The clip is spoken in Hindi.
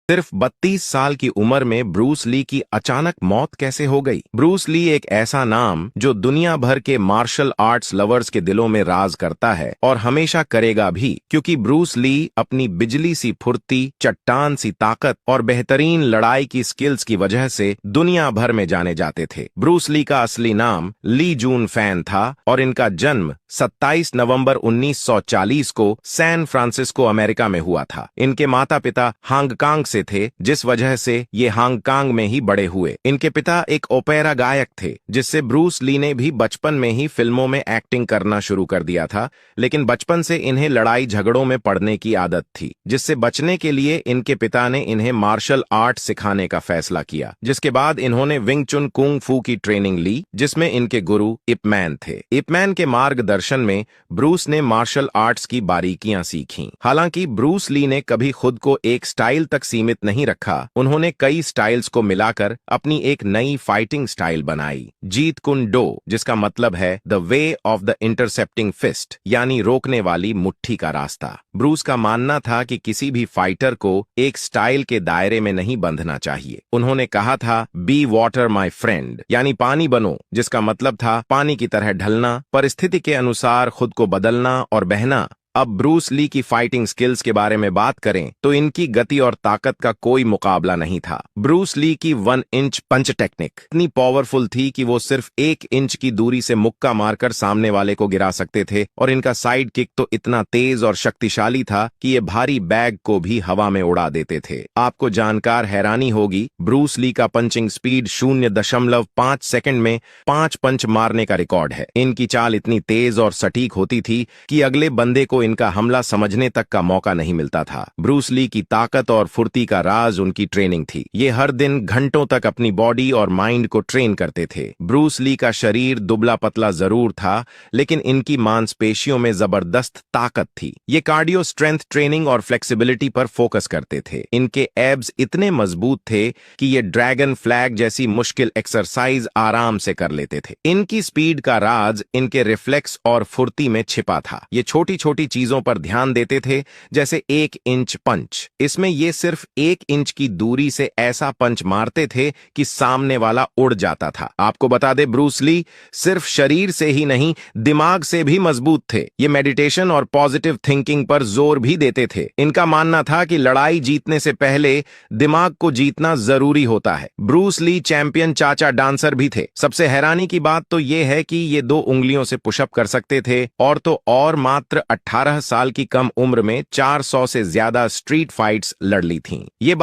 सिर्फ 32 साल की उम्र में ब्रूस ली की अचानक मौत कैसे हो गई? ब्रूस ली एक ऐसा नाम जो दुनिया भर के मार्शल आर्ट्स लवर्स के दिलों में राज करता है और हमेशा करेगा भी, क्योंकि ब्रूस ली अपनी बिजली सी फुर्ती, चट्टान सी ताकत और बेहतरीन लड़ाई की स्किल्स की वजह से दुनिया भर में जाने जाते थे। ब्रूस ली का असली नाम ली जून फैन था और इनका जन्म 27 नवंबर 1940 को सैन फ्रांसिस्को, अमेरिका में हुआ था। इनके माता पिता हांगकांग से थे, जिस वजह से ये हांगकांग में ही बड़े हुए। इनके पिता एक ओपेरा गायक थे, जिससे ब्रूस ली ने भी बचपन में ही फिल्मों में एक्टिंग करना शुरू कर दिया था। लेकिन बचपन से इन्हें लड़ाई झगड़ों में पड़ने की आदत थी, जिससे बचने के लिए इनके पिता ने इन्हें मार्शल आर्ट सिखाने का फैसला किया। जिसके बाद इन्होंने विंग चुन कुंग फू की ट्रेनिंग ली, जिसमें इनके गुरु इप मैन थे। इप मैन के मार्गदर्शन में ब्रूस ने मार्शल आर्ट्स की बारीकियां सीखीं। हालांकि ब्रूस ली ने कभी खुद को एक स्टाइल तक सीमित नहीं रखा। उन्होंने कई स्टाइल्स को मिलाकर अपनी एक नई फाइटिंग स्टाइल बनाई, जीत कुन डो, जिसका मतलब है the way of the intercepting fist, यानी रोकने वाली मुट्ठी का रास्ता। ब्रूस का मानना था कि किसी भी फाइटर को एक स्टाइल के दायरे में नहीं बंधना चाहिए। उन्होंने कहा था, बी वाटर माई फ्रेंड, यानी पानी बनो, जिसका मतलब था पानी की तरह ढलना, परिस्थिति के अनुसार खुद को बदलना और बहना। अब ब्रूस ली की फाइटिंग स्किल्स के बारे में बात करें तो इनकी गति और ताकत का कोई मुकाबला नहीं था। ब्रूस ली की 1 इंच पंच टेक्निक इतनी पावरफुल थी कि वो सिर्फ 1 इंच की दूरी से मुक्का मारकर सामने वाले को गिरा सकते थे, और इनका साइड किक तो इतना तेज और शक्तिशाली था कि ये भारी बैग को भी हवा में उड़ा देते थे। आपको जानकार हैरानी होगी, ब्रूस ली का पंचिंग स्पीड 0.5 सेकंड में 5 पंच मारने का रिकॉर्ड है। इनकी चाल इतनी तेज और सटीक होती थी कि अगले बंदे को इनका हमला समझने तक का मौका नहीं मिलता था। ब्रूस ली की ताकत और फुर्ती का राज उनकी ट्रेनिंग थी। ये हर दिन घंटों तक अपनी बॉडी और माइंड को ट्रेन करते थे। ब्रूस ली का शरीर दुबला पतला जरूर था, लेकिन इनकी मांसपेशियों में जबरदस्त ताकत थी। ये कार्डियो स्ट्रेंथ ट्रेनिंग और फ्लेक्सिबिलिटी पर फोकस करते थे। इनके एब्स इतने मजबूत थे कि ये ड्रैगन फ्लैग जैसी मुश्किल एक्सरसाइज आराम से कर लेते थे। इनकी स्पीड का राज इनके रिफ्लेक्स और फुर्ती में छिपा था। ये छोटी छोटी चीजों पर ध्यान देते थे, जैसे 1 इंच पंच। इसमें ये सिर्फ 1 इंच की दूरी से ऐसा पंच मारते थे कि सामने वाला उड़ जाता था। आपको बता दे, ब्रूस ली सिर्फ शरीर से ही नहीं, दिमाग से भी मजबूत थे। ये मेडिटेशन और पॉजिटिव थिंकिंग पर जोर भी देते थे। इनका मानना था कि लड़ाई जीतने से पहले दिमाग को जीतना जरूरी होता है। ब्रूस ली चैंपियन चाचा डांसर भी थे। सबसे हैरानी की बात तो ये है कि ये 2 उंगलियों से पुशअप कर सकते थे, और तो और मात्र 18 साल की कम उम्र में 400 से ज्यादा स्ट्रीट फाइट्स लड़ ली थीं। ये बात